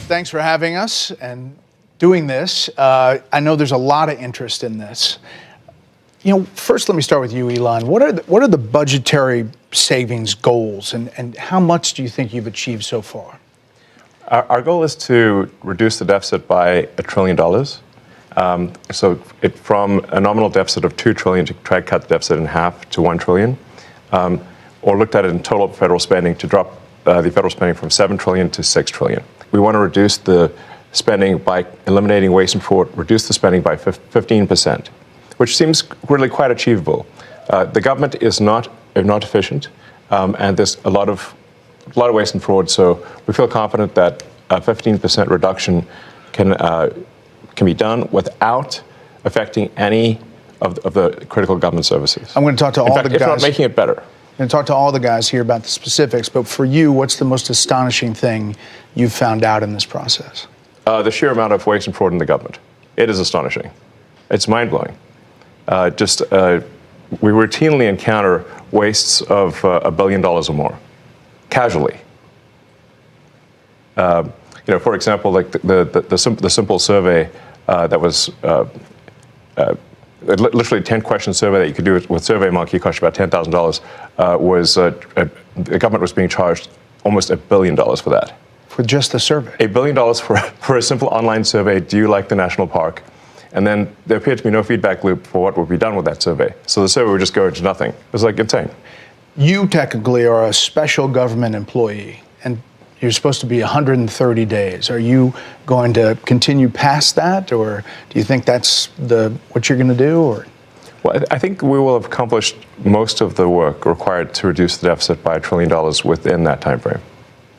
thanks for having us and doing this. I know there's a lot of interest in this. First, let me start with you, Elon. What are the budgetary savings goals, and how much do you think you've achieved so far? Our goal is to reduce the deficit by $1 trillion. From a nominal deficit of $2 trillion to try to cut the deficit in half to $1 trillion, or looked at it in total federal spending to drop the federal spending from $7 trillion to $6 trillion. We want to reduce the spending by eliminating waste and fraud, reduce the spending by 15%, which seems really quite achievable. The government is not efficient, and there's a lot of waste and fraud. So we feel confident that a 15% reduction can be done without affecting any of the critical government services. I'm going to talk to all the guys. If not making it better. I'm going to talk to all the guys here about the specifics. But for you, what's the most astonishing thing you've found out in this process? The sheer amount of waste and fraud in the government. It is astonishing. It's mind-blowing. We routinely encounter wastes of $1 billion or more, casually. For example, like the simple survey that was literally a 10-question survey that you could do with SurveyMonkey, cost you about $10,000. The government was being charged almost $1 billion for that. For just the survey? $1 billion for a simple online survey. Do you like the national park? And then there appeared to be no feedback loop for what would be done with that survey. So the survey would just go into nothing. It was like insane. You technically are a special government employee, and you're supposed to be 130 days. Are you going to continue past that, or do you think that's what you're going to do? Or? Well, I think we will have accomplished most of the work required to reduce the deficit by $1 trillion within that time frame.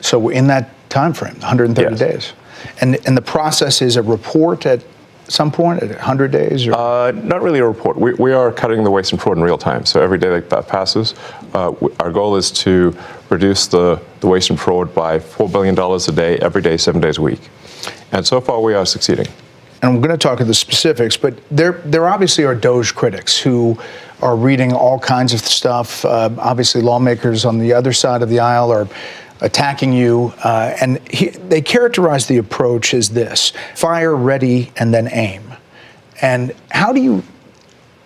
So in that time frame, 130 yes. days. And the process is a report at some point, at 100 days? Or? Not really a report. We are cutting the waste and fraud in real time. So every day that passes, our goal is to reduce the waste and fraud by $4 billion a day, every day, 7 days a week. And so far, we are succeeding. And I'm going to talk to the specifics, but there obviously are DOGE critics who are reading all kinds of stuff. Obviously, lawmakers on the other side of the aisle are attacking you, and they characterize the approach as this: fire, ready, and then aim. And how do you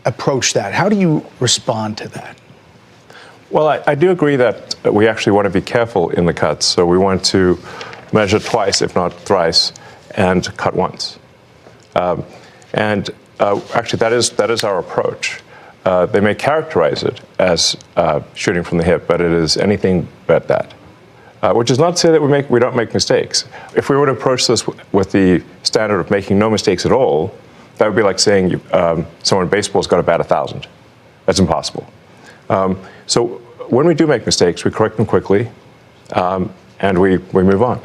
approach that? How do you respond to that? Well, I do agree that we actually want to be careful in the cuts. So we want to measure twice, if not thrice, and cut once. Actually, that is our approach. They may characterize it as shooting from the hip, but it is anything but that. Which is not to say that we don't make mistakes. If we were to approach this with the standard of making no mistakes at all, that would be like saying someone in baseball's got to bat 1,000. That's impossible. So when we do make mistakes, we correct them quickly, and we move on.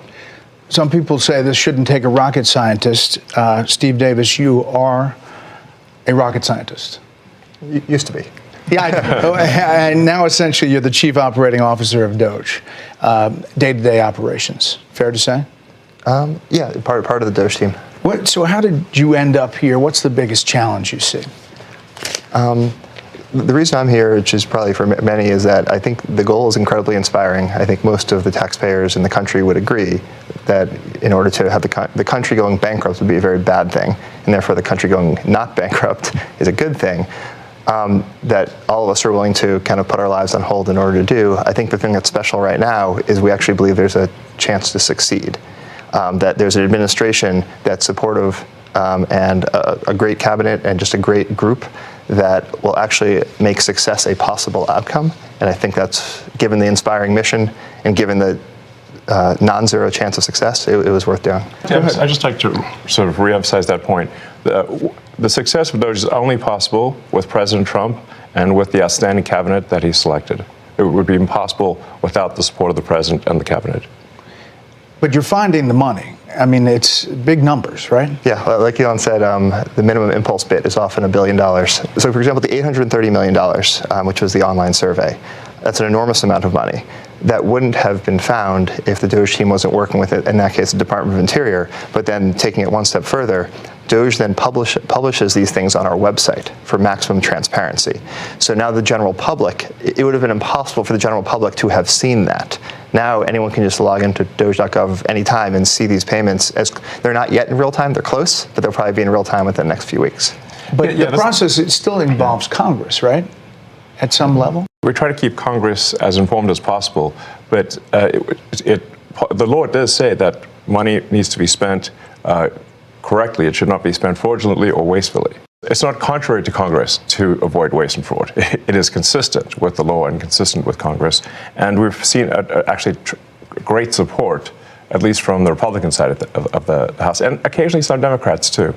Some people say this shouldn't take a rocket scientist. Steve Davis, you are a rocket scientist. Used to be. Yeah, I know. And now essentially you're the chief operating officer of DOGE, day-to-day operations. Fair to say? Yeah, part of the DOGE team. So how did you end up here? What's the biggest challenge you see? The reason I'm here, which is probably for many, is that I think the goal is incredibly inspiring. I think most of the taxpayers in the country would agree that in order to have the country going bankrupt would be a very bad thing, and therefore the country going not bankrupt is a good thing. That all of us are willing to kind of put our lives on hold in order to do. I think the thing that's special right now is we actually believe there's a chance to succeed. That there's an administration that's supportive and a great cabinet and just a great group that will actually make success a possible outcome. And I think that's, given the inspiring mission and given the non-zero chance of success, it was worth doing. I'd just like to sort of re-emphasize that point. The success of DOGE is only possible with President Trump and with the outstanding cabinet that he selected. It would be impossible without the support of the president and the cabinet. But you're finding the money. I mean, it's big numbers, right? Yeah, like Elon said, the minimum impulse bid is often $1 billion. So for example, the $830 million, which was the online survey, that's an enormous amount of money. that wouldn't have been found if the DOGE team wasn't working with it, in that case, the Department of Interior. But then taking it one step further, DOGE then publishes these things on our website for maximum transparency. So now the general public, it would have been impossible for the general public to have seen that. Now anyone can just log into doge.gov anytime and see these payments. As they're not yet in real time, they're close, but they'll probably be in real time within the next few weeks. But the process, it still involves Congress, right? At some level? We try to keep Congress as informed as possible, but the law does say that money needs to be spent correctly. It should not be spent fraudulently or wastefully. It's not contrary to Congress to avoid waste and fraud. It is consistent with the law and consistent with Congress. And we've seen actually great support, at least from the Republican side of the House, and occasionally some Democrats too.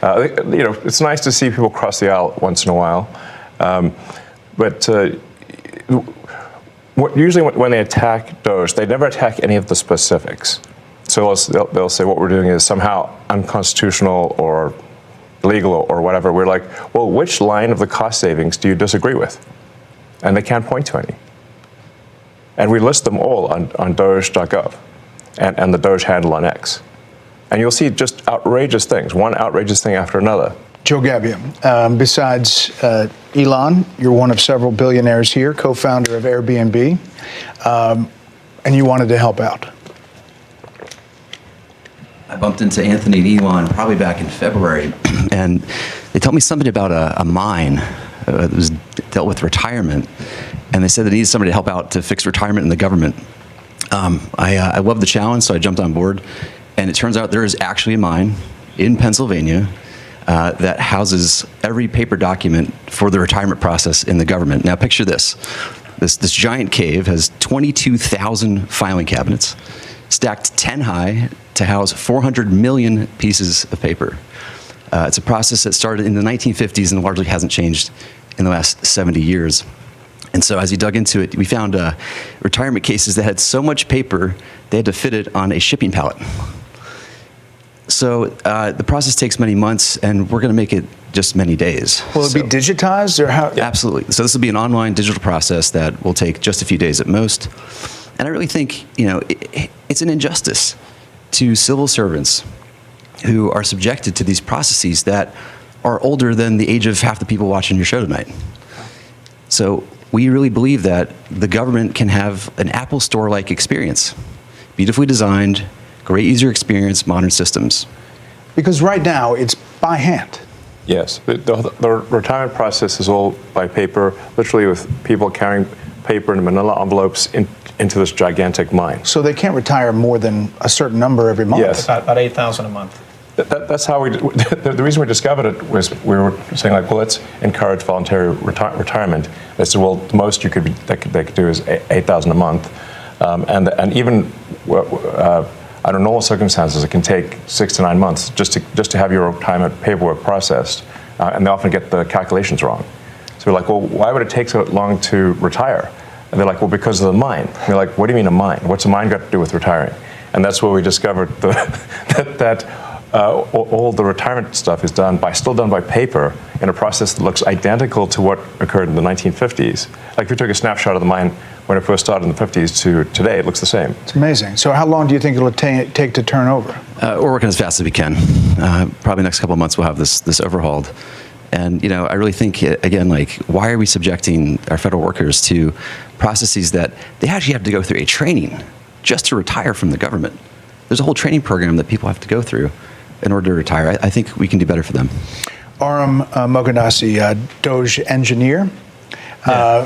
It's nice to see people cross the aisle once in a while. But usually when they attack DOGE, they never attack any of the specifics. So they'll say what we're doing is somehow unconstitutional or illegal or whatever. We're like, well, which line of the cost savings do you disagree with? And they can't point to any. And we list them all on doge.gov and the DOGE handle on X. And you'll see just outrageous things, one outrageous thing after another. Joe Gabbia, besides Elon, you're one of several billionaires here, co-founder of Airbnb, and you wanted to help out. I bumped into Anthony and Elon probably back in February, and they told me something about a mine that was dealt with retirement, and they said they needed somebody to help out to fix retirement in the government. I loved the challenge, so I jumped on board, and it turns out there is actually a mine in Pennsylvania that houses every paper document for the retirement process in the government. Now picture this. This giant cave has 22,000 filing cabinets, stacked 10 high to house 400 million pieces of paper. It's a process that started in the 1950s and largely hasn't changed in the last 70 years. And so as we dug into it, we found retirement cases that had so much paper, they had to fit it on a shipping pallet. So the process takes many months, and we're going to make it just many days. Will it be digitized, or how? Absolutely. So this will be an online digital process that will take just a few days at most. And I really think, it's an injustice to civil servants who are subjected to these processes that are older than the age of half the people watching your show tonight. So we really believe that the government can have an Apple Store-like experience, beautifully designed, great user experience, modern systems. Because right now it's by hand. Yes, the retirement process is all by paper, literally with people carrying paper in manila envelopes into this gigantic mine. So they can't retire more than a certain number every month. Yes. About 8,000 a month. That's how the reason we discovered it was we were saying like, well, let's encourage voluntary retirement. They said, well, the most they could do is 8,000 a month, and even under normal circumstances, it can take 6 to 9 months just to have your retirement paperwork processed, and they often get the calculations wrong. So we're like, well, why would it take so long to retire? And they're like, well, because of the mine. And we're like, what do you mean a mine? What's a mine got to do with retiring? And that's where we discovered that all the retirement stuff is still done by paper in a process that looks identical to what occurred in the 1950s. Like if we took a snapshot of the mine when it first started in the 50s to today, it looks the same. It's amazing. So how long do you think it'll take to turn over? We're working as fast as we can. Probably next couple of months we'll have this overhauled. And I really think, again, why are we subjecting our federal workers to processes that they actually have to go through a training just to retire from the government? There's a whole training program that people have to go through in order to retire. I think we can do better for them. Aram Mogadassi, DOGE engineer.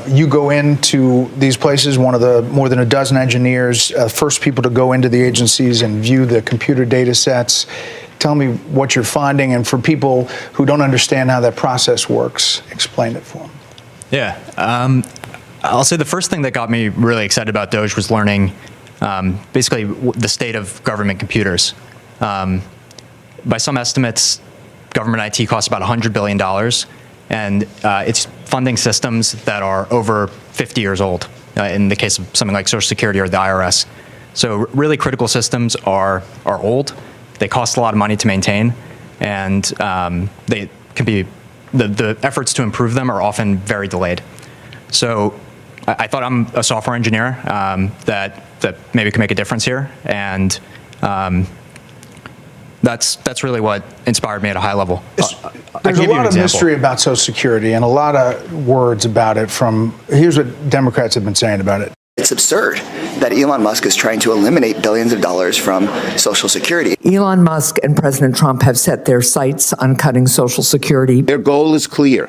You go into these places, one of the more than a dozen engineers, first people to go into the agencies and view the computer data sets. Tell me what you're finding, and for people who don't understand how that process works, explain it for them. Yeah. I'll say the first thing that got me really excited about DOGE was learning basically the state of government computers. By some estimates, government IT costs about $100 billion, and it's funding systems that are over 50 years old, in the case of something like Social Security or the IRS. So really critical systems are old. They cost a lot of money to maintain, and they can be, the efforts to improve them are often very delayed. So I thought I'm a software engineer that maybe can make a difference here, and that's really what inspired me at a high level. There's a lot of mystery about Social Security and a lot of words about it here's what Democrats have been saying about it. It's absurd that Elon Musk is trying to eliminate billions of dollars from Social Security. Elon Musk and President Trump have set their sights on cutting Social Security. Their goal is clear: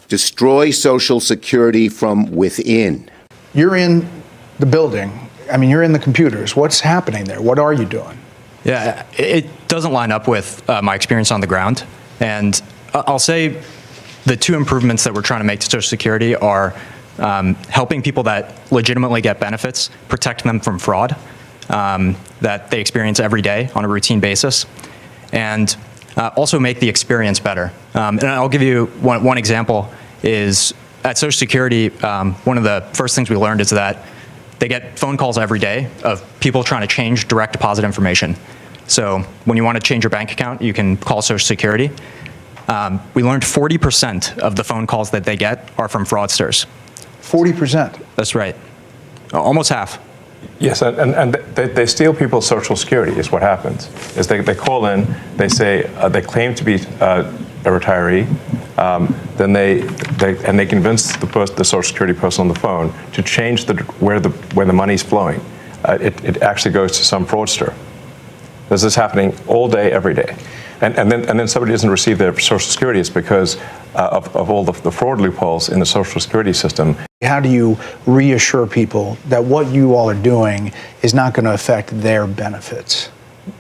destroy Social Security from within. You're in the building. I mean, you're in the computers. What's happening there? What are you doing? Yeah, it doesn't line up with my experience on the ground. And I'll say the two improvements that we're trying to make to Social Security are helping people that legitimately get benefits, protect them from fraud that they experience every day on a routine basis, and also make the experience better. And I'll give you one example is at Social Security, one of the first things we learned is that they get phone calls every day of people trying to change direct deposit information. So when you want to change your bank account, you can call Social Security. We learned 40% of the phone calls that they get are from fraudsters. 40%? That's right. Almost half. Yes, and they steal people's Social Security is what happens. Is they call in, they say, they claim to be a retiree, then they convince the Social Security person on the phone to change where the money's flowing. It actually goes to some fraudster. This is happening all day, every day. And then somebody doesn't receive their Social Security. It's because of all the fraud loopholes in the Social Security system. How do you reassure people that what you all are doing is not going to affect their benefits?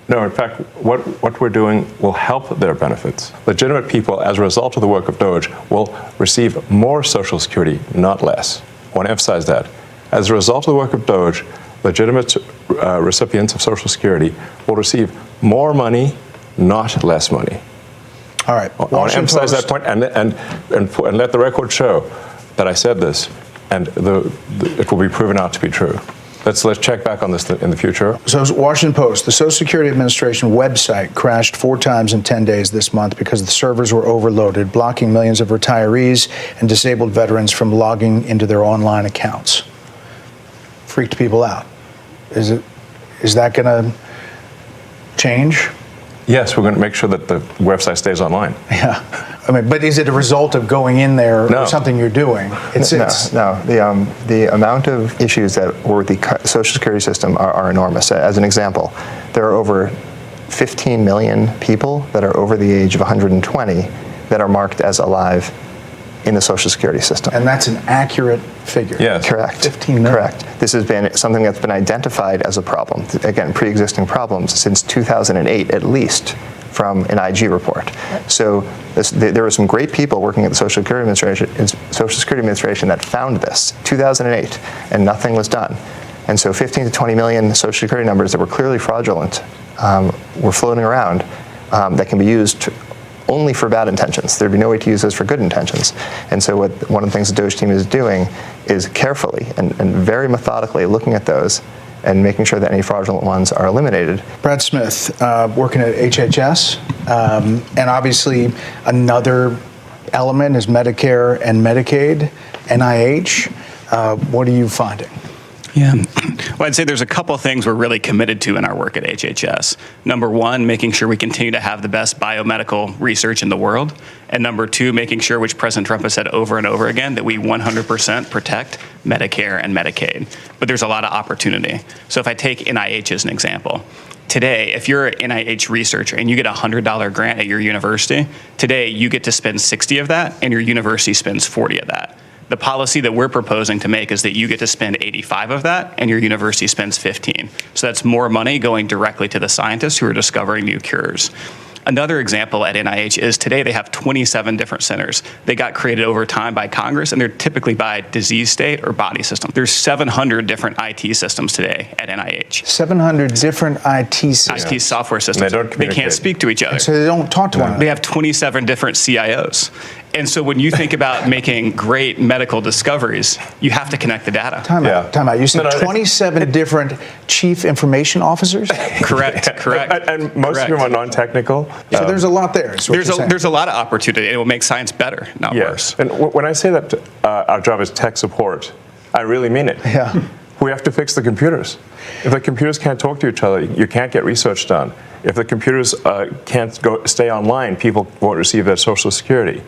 No, in fact, what we're doing will help their benefits. Legitimate people, as a result of the work of DOGE, will receive more Social Security, not less. I want to emphasize that. As a result of the work of DOGE, legitimate recipients of Social Security will receive more money, not less money. All right. I want to emphasize that point and let the record show that I said this, and it will be proven out to be true. Let's check back on this in the future. So, Washington Post, the Social Security Administration website crashed 4 times in 10 days this month because the servers were overloaded, blocking millions of retirees and disabled veterans from logging into their online accounts. Freaked people out. Is that going to change? Yes, we're going to make sure that the website stays online. Yeah. I mean, but is it a result of going in there No. or something you're doing? No. The amount of issues that were with the Social Security system are enormous. As an example, there are over 15 million people that are over the age of 120 that are marked as alive in the Social Security system. And that's an accurate figure. Yes. Correct. 15 million. Correct. This has been something that's been identified as a problem. Again, pre-existing problems since 2008, at least, from an IG report. So there were some great people working at the Social Security Administration that found this, 2008, and nothing was done. And so 15 to 20 million Social Security numbers that were clearly fraudulent were floating around that can be used only for bad intentions. There'd be no way to use those for good intentions. And so one of the things the DOGE team is doing is carefully and very methodically looking at those and making sure that any fraudulent ones are eliminated. Brad Smith, working at HHS, and obviously another element is Medicare and Medicaid, NIH. What are you finding? Yeah. Well, I'd say there's a couple of things we're really committed to in our work at HHS. Number one, making sure we continue to have the best biomedical research in the world. And number two, making sure, which President Trump has said over and over again, that we 100% protect Medicare and Medicaid. But there's a lot of opportunity. So if I take NIH as an example, today, if you're an NIH researcher and you get a $100 grant at your university, today you get to spend 60 of that and your university spends 40 of that. The policy that we're proposing to make is that you get to spend 85 of that and your university spends 15. So that's more money going directly to the scientists who are discovering new cures. Another example at NIH is today they have 27 different centers. They got created over time by Congress, and they're typically by disease state or body system. There's 700 different IT systems today at NIH. 700 different IT systems. IT software systems. And they don't communicate. They can't speak to each other. So they don't talk to one another. They have 27 different CIOs. And so when you think about making great medical discoveries, you have to connect the data. Time out. You said 27 different chief information officers? Correct. And most of them are non-technical. So there's a lot there. There's a lot of opportunity. It will make science better, not worse. And when I say that our job is tech support, I really mean it. Yeah. We have to fix the computers. If the computers can't talk to each other, you can't get research done. If the computers can't stay online, people won't receive their Social Security.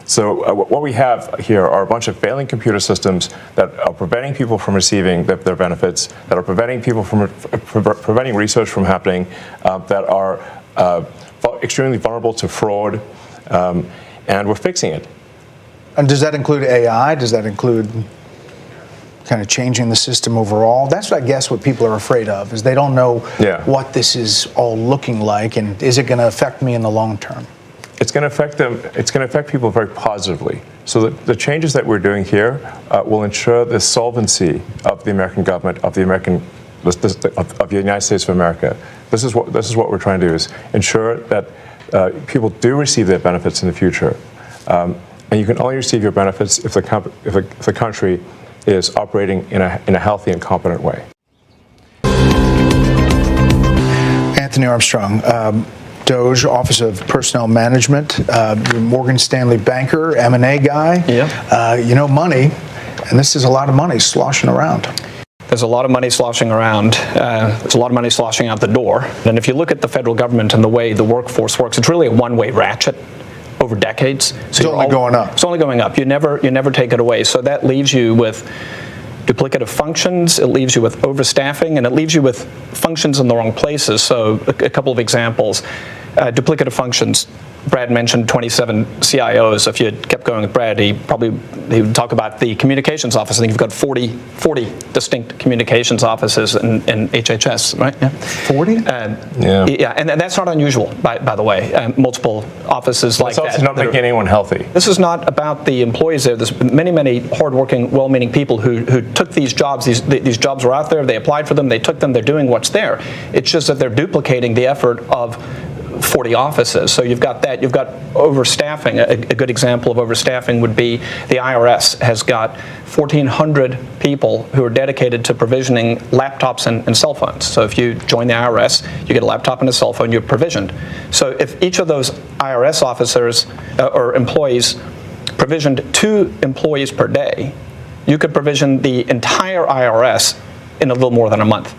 So what we have here are a bunch of failing computer systems that are preventing people from receiving their benefits, that are preventing people from preventing research from happening, that are extremely vulnerable to fraud, and we're fixing it. And does that include AI? Does that include kind of changing the system overall? That's, I guess, what people are afraid of, is they don't know what this is all looking like, and is it going to affect me in the long term? It's going to affect them. It's going to affect people very positively. So the changes that we're doing here will ensure the solvency of the American government, of the United States of America. This is what we're trying to do: is ensure that people do receive their benefits in the future, and you can only receive your benefits if the country is operating in a healthy and competent way. Anthony Armstrong, DOGE Office of Personnel Management, Morgan Stanley banker, M&A guy. You know money, and this is a lot of money sloshing around. There's a lot of money sloshing around. There's a lot of money sloshing out the door. And if you look at the federal government and the way the workforce works, it's really a one-way ratchet over decades. So it's only going up. It's only going up. You never take it away. So that leaves you with duplicative functions, it leaves you with overstaffing, and it leaves you with functions in the wrong places. So a couple of examples. Duplicative functions. Brad mentioned 27 CIOs. If you had kept going with Brad, he would talk about the communications office. I think you've got 40 distinct communications offices in HHS, right? Yeah. 40? Yeah, and that's not unusual, by the way. Multiple offices like that. It's not making anyone healthy. This is not about the employees there. There's many hardworking, well-meaning people who took these jobs. These jobs were out there. They applied for them. They took them. They're doing what's there. It's just that they're duplicating the effort of 40 offices. So you've got that. You've got overstaffing. A good example of overstaffing would be the IRS has got 1,400 people who are dedicated to provisioning laptops and cell phones. So if you join the IRS, you get a laptop and a cell phone, you're provisioned. So if each of those IRS officers or employees provisioned 2 employees per day, you could provision the entire IRS in a little more than a month.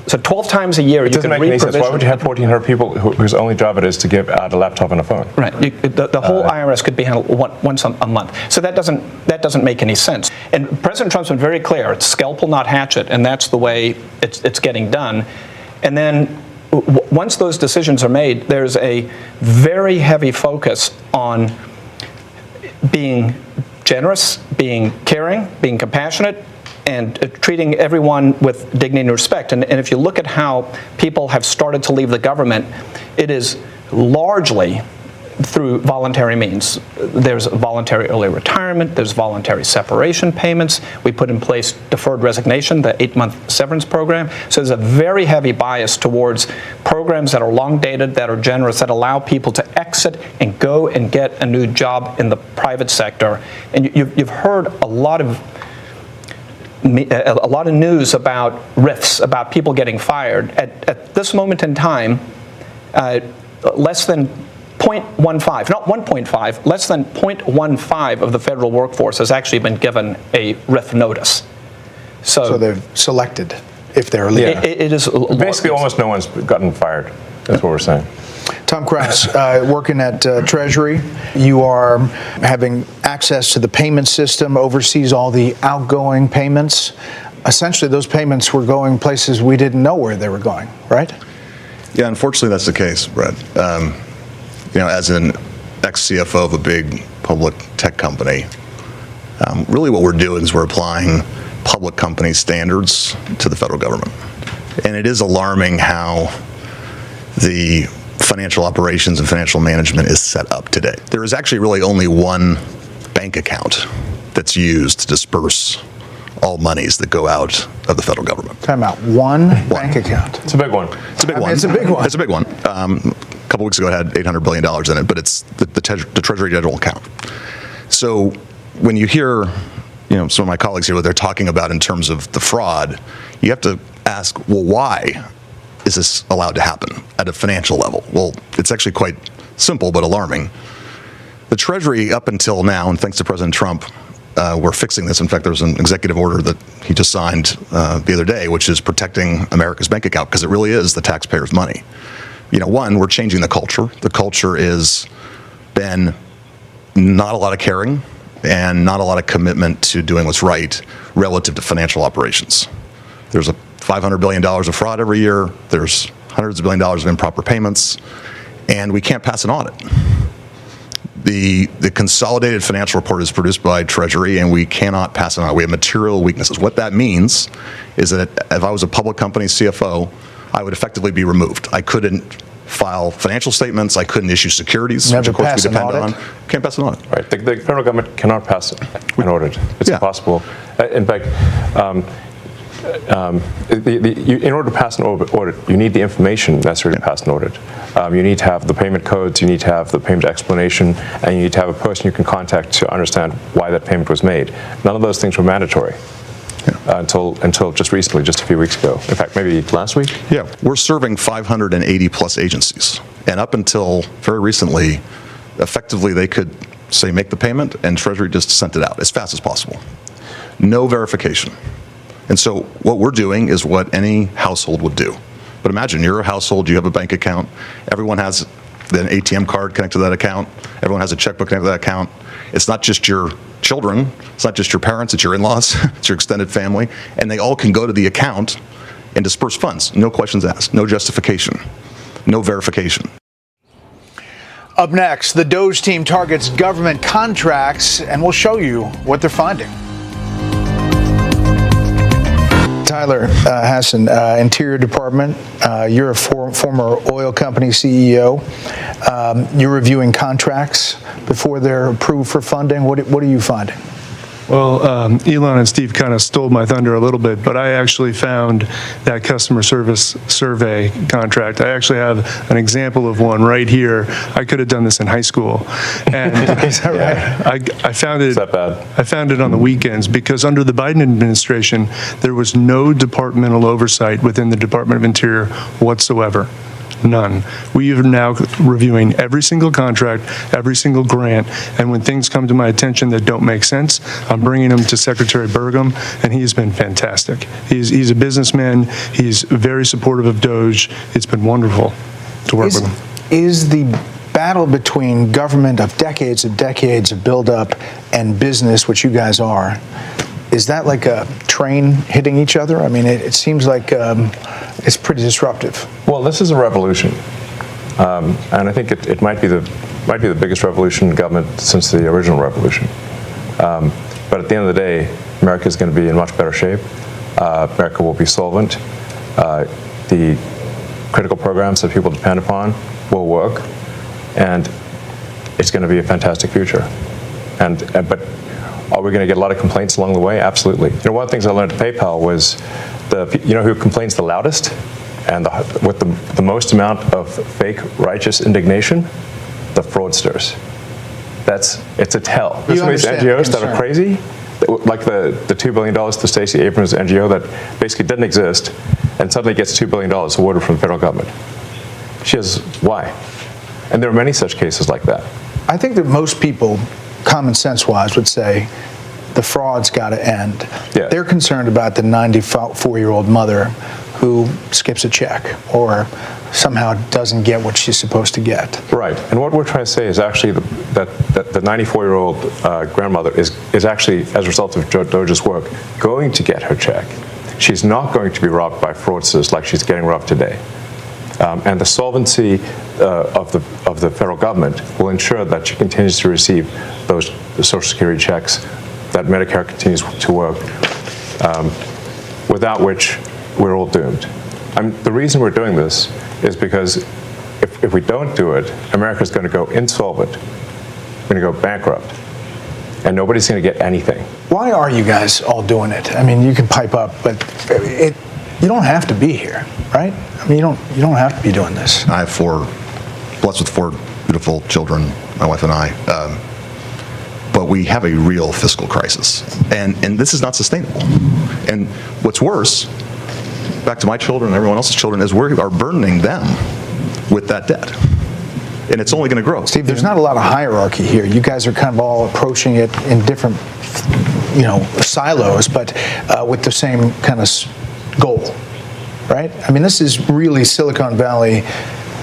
So 12 times a year you can re-provision. Why would you have 1,400 people whose only job it is to give out a laptop and a phone? Right. The whole IRS could be handled once a month. So that doesn't make any sense. And President Trump's been very clear. It's scalpel, not hatchet, and that's the way it's getting done. And then once those decisions are made, there's a very heavy focus on being generous, being caring, being compassionate, and treating everyone with dignity and respect. And if you look at how people have started to leave the government, it is largely through voluntary means. There's voluntary early retirement, there's voluntary separation payments. We put in place deferred resignation, the 8-month severance program. So there's a very heavy bias towards programs that are long dated, that are generous, that allow people to exit and go and get a new job in the private sector. And you've heard a lot of news about rifts, about people getting fired. At this moment in time, less than 0.15, not 1.5, less than 0.15 of the federal workforce has actually been given a RIF notice. So they've selected if they're leaving. It is basically almost no one's gotten fired. That's what we're saying. Tom Krause, working at Treasury, you are having access to the payment system, oversees all the outgoing payments. Essentially, those payments were going places we didn't know where they were going, right? Yeah, unfortunately, that's the case, Brett. As an ex-CFO of a big public tech company, really what we're doing is we're applying public company standards to the federal government. And it is alarming how the financial operations and financial management is set up today. There is actually really only one bank account that's used to disperse all monies that go out of the federal government. Time out. One bank account. It's a big one. It's a big one. It's a big one. It's a big one. A couple weeks ago, it had $800 billion in it, but it's the Treasury General account. So when you hear, some of my colleagues here, what they're talking about in terms of the fraud, you have to ask, well, why is this allowed to happen at a financial level? Well, it's actually quite simple but alarming. The Treasury, up until now, and thanks to President Trump, we're fixing this. In fact, there was an executive order that he just signed the other day, which is protecting America's bank account, because it really is the taxpayers' money. One, we're changing the culture. The culture is been not a lot of caring and not a lot of commitment to doing what's right relative to financial operations. There's $500 billion of fraud every year. There's hundreds of billions of dollars of improper payments, and we can't pass an audit. The consolidated financial report is produced by Treasury, and we cannot pass it on. We have material weaknesses. What that means is that if I was a public company CFO, I would effectively be removed. I couldn't file financial statements. I couldn't issue securities, which of course we depend on. Can't pass an audit. Right. The federal government cannot pass an audit. It's impossible. In fact, in order to pass an audit, you need the information necessary to pass an audit. You need to have the payment codes, you need to have the payment explanation, and you need to have a person you can contact to understand why that payment was made. None of those things were mandatory until just recently, just a few weeks ago. In fact, maybe last week? Yeah, we're serving 580 plus agencies. And up until very recently, effectively they could say make the payment and Treasury just sent it out as fast as possible. No verification. And so what we're doing is what any household would do. But imagine you're a household, you have a bank account, everyone has an ATM card connected to that account, everyone has a checkbook connected to that account. It's not just your children, it's not just your parents, it's your in-laws, it's your extended family, and they all can go to the account and disperse funds. No questions asked, no justification, no verification. Up next, the DOGE team targets government contracts, and we'll show you what they're finding. Tyler Hassan, Interior Department, you're a former oil company CEO. You're reviewing contracts before they're approved for funding. What are you finding? Well, Elon and Steve kind of stole my thunder a little bit, but I actually found that customer service survey contract. I actually have an example of one right here. I could have done this in high school. And Is that right? I found it. Is that bad? I found it on the weekends because under the Biden administration, there was no departmental oversight within the Department of Interior whatsoever. None. We are now reviewing every single contract, every single grant, and when things come to my attention that don't make sense, I'm bringing them to Secretary Burgum, and he's been fantastic. He's a businessman. He's very supportive of DOGE. It's been wonderful to work with him. Is the battle between government of decades of buildup and business, which you guys are, is that like a train hitting each other? I mean, it seems like it's pretty disruptive. Well, this is a revolution, and I think it might be the biggest revolution in government since the original revolution. But at the end of the day, America is going to be in much better shape. America will be solvent. The critical programs that people depend upon will work, and it's going to be a fantastic future. But are we going to get a lot of complaints along the way? Absolutely. One of the things I learned at PayPal was who complains the loudest and with the most amount of fake righteous indignation? The fraudsters. It's a tell. There's some of these NGOs that are crazy, like the $2 billion to Stacey Abrams NGO that basically didn't exist and suddenly gets $2 billion awarded from the federal government. She has, why? And there are many such cases like that. I think that most people, common sense-wise, would say the fraud's got to end. Yeah. They're concerned about the 94-year-old mother who skips a check or somehow doesn't get what she's supposed to get. Right. And what we're trying to say is actually that the 94-year-old grandmother is actually, as a result of DOGE's work, going to get her check. She's not going to be robbed by fraudsters like she's getting robbed today. And the solvency of the federal government will ensure that she continues to receive the Social Security checks, that Medicare continues to work, without which we're all doomed. The reason we're doing this is because if we don't do it, America's going to go insolvent. We're going to go bankrupt. And nobody's going to get anything. Why are you guys all doing it? I mean, you can pipe up, but you don't have to be here, right? I mean, you don't have to be doing this. I have blessed with four beautiful children, my wife and I. But but we have a real fiscal crisis. And this is not sustainable. And what's worse, back to my children and everyone else's children, is we are burdening them with that debt. And it's only going to grow. Steve, there's not a lot of hierarchy here. You guys are kind of all approaching it in different, silos, but with the same kind of goal, right? I mean, this is really Silicon Valley,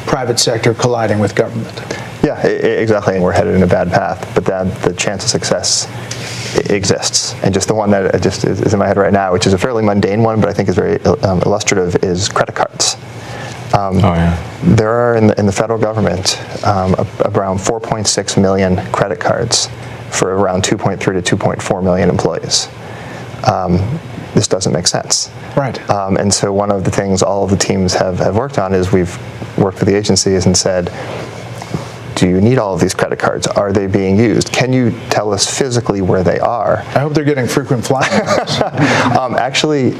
private sector colliding with government. Yeah, exactly. And we're headed in a bad path, but then the chance of success exists. And just the one that just is in my head right now, which is a fairly mundane one, but I think is very illustrative, is credit cards. There are in the federal government around 4.6 million credit cards for around 2.3 to 2.4 million employees. This doesn't make sense. Right. And so one of the things all of the teams have worked on is we've worked with the agencies and said, do you need all of these credit cards? Are they being used? Can you tell us physically where they are? I hope they're getting frequent flying hours. Actually,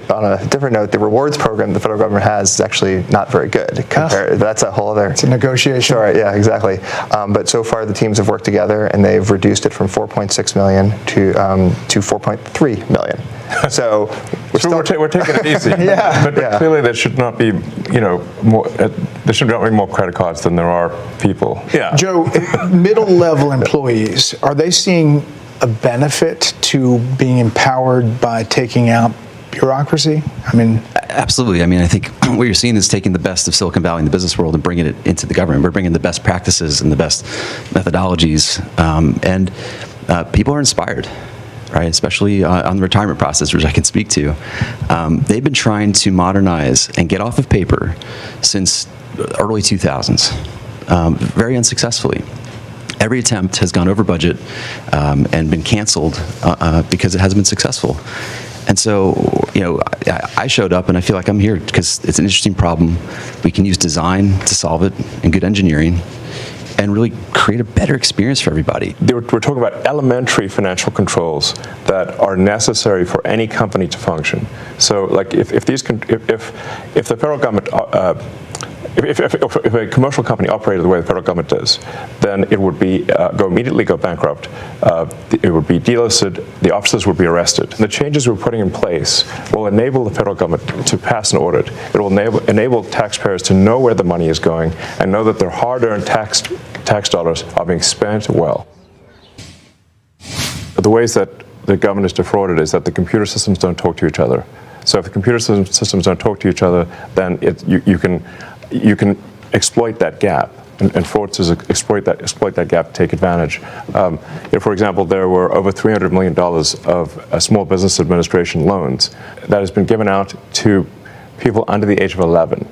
on a different note, the rewards program the federal government has is actually not very good. That's a whole other... It's a negotiation. Sorry, yeah, exactly. But so far, the teams have worked together, and they've reduced it from 4.6 million to 4.3 million. So we're taking it easy. But clearly there should not be, more. There should not be more credit cards than there are people. Yeah. Joe, middle-level employees, are they seeing a benefit to being empowered by taking out bureaucracy? I mean, absolutely. I mean, I think what you're seeing is taking the best of Silicon Valley and the business world and bringing it into the government. We're bringing the best practices and the best methodologies, and people are inspired. Right, especially on the retirement process, which I can speak to. They've been trying to modernize and get off of paper since early 2000s, very unsuccessfully. Every attempt has gone over budget and been canceled because it hasn't been successful. And so, I showed up and I feel like I'm here because it's an interesting problem. We can use design to solve it and good engineering, and really create a better experience for everybody. We're talking about elementary financial controls that are necessary for any company to function. So, like, if the federal government, if a commercial company operated the way the federal government does, then it would be immediately go bankrupt. It would be delisted. The officers would be arrested. And the changes we're putting in place will enable the federal government to pass an audit. It will enable taxpayers to know where the money is going and know that their hard-earned tax dollars are being spent well. The ways that the government is defrauded is that the computer systems don't talk to each other. So if the computer systems don't talk to each other, then you can exploit that gap, and fraudsters exploit that gap to take advantage. For example, there were over $300 million of Small Business Administration loans that has been given out to people under the age of 11.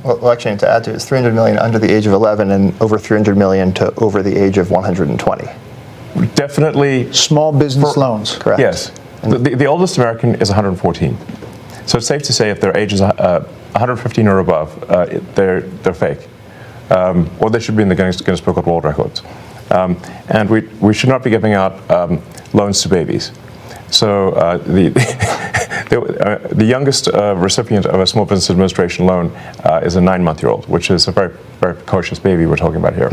Well, actually, to add to it, it's 300 million under the age of 11 and over 300 million to over the age of 120. Definitely. Small business loans. Correct. Yes. The oldest American is 114. So it's safe to say if their age is 115 or above, they're fake. Or they should be in the Guinness Book of World Records. And we should not be giving out loans to babies. So the youngest recipient of a Small Business Administration loan is a 9-month-old, which is a very, very precocious baby we're talking about here.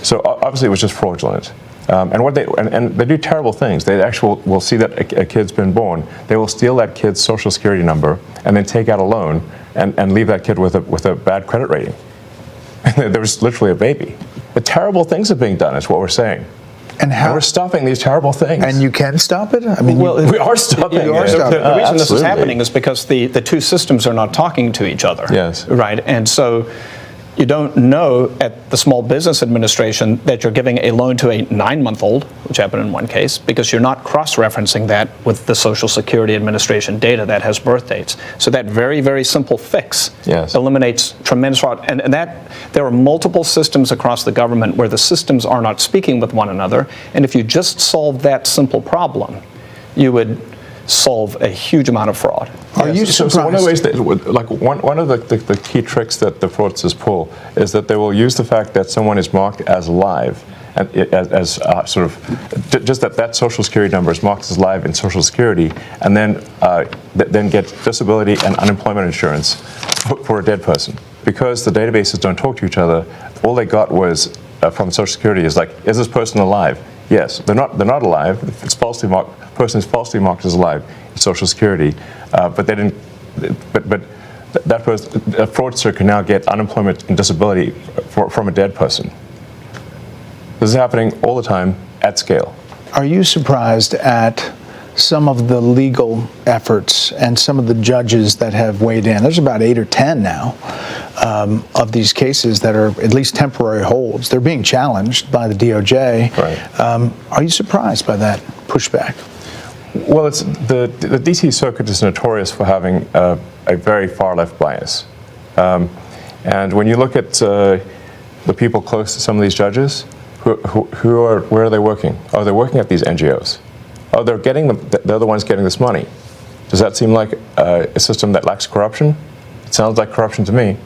So obviously it was just fraudulent. And they do terrible things. They actually will see that a kid's been born. They will steal that kid's social security number and then take out a loan and leave that kid with a bad credit rating. There was literally a baby. The terrible things are being done is what we're saying. And we're stopping these terrible things. And you can stop it? I mean, we are stopping it. The reason this is happening is because the two systems are not talking to each other. Yes. Right? And so you don't know at the Small Business Administration that you're giving a loan to a 9-month-old, which happened in one case, because you're not cross-referencing that with the Social Security Administration data that has birth dates. So that very, very simple fix eliminates tremendous fraud. And that there are multiple systems across the government where the systems are not speaking with one another. And if you just solve that simple problem, you would solve a huge amount of fraud. Are you surprised? So one of the ways that, like one of the key tricks that the fraudsters pull is that they will use the fact that someone is marked as live, and as sort of just that social security number is marked as live in Social Security, and then get disability and unemployment insurance for a dead person. Because the databases don't talk to each other, all they got was from Social Security is like, is this person alive? Yes, they're not alive. If it's falsely marked, person is falsely marked as alive in Social Security, but they didn't. But that person, a fraudster can now get unemployment and disability from a dead person. This is happening all the time at scale. Are you surprised at some of the legal efforts and some of the judges that have weighed in? There's about 8 or 10 now of these cases that are at least temporary holds. They're being challenged by the DOJ. Right. Are you surprised by that pushback? Well, it's the D.C. Circuit is notorious for having a very far-left bias. And when you look at the people close to some of these judges, where are they working? Oh, they're working at these NGOs. Oh, they're the ones getting this money. Does that seem like a system that lacks corruption? It sounds like corruption to me.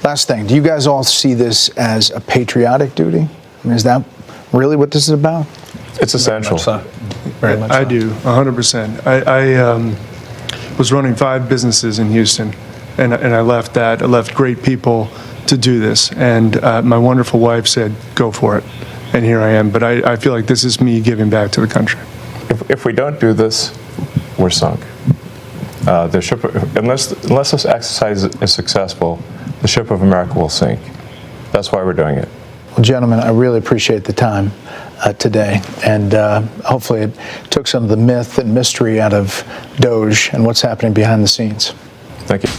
Last thing, do you guys all see this as a patriotic duty? I mean, is that really what this is about? It's essential. Very much I so. do, 100%. I was running 5 businesses in Houston, and I left that. I left great people to do this, and my wonderful wife said, go for it. And here I am. But I feel like this is me giving back to the country. If we don't do this, we're sunk. The ship, unless this exercise is successful, the ship of America will sink. That's why we're doing it. Well, gentlemen, I really appreciate the time today, and hopefully it took some of the myth and mystery out of DOGE and what's happening behind the scenes. Thank you.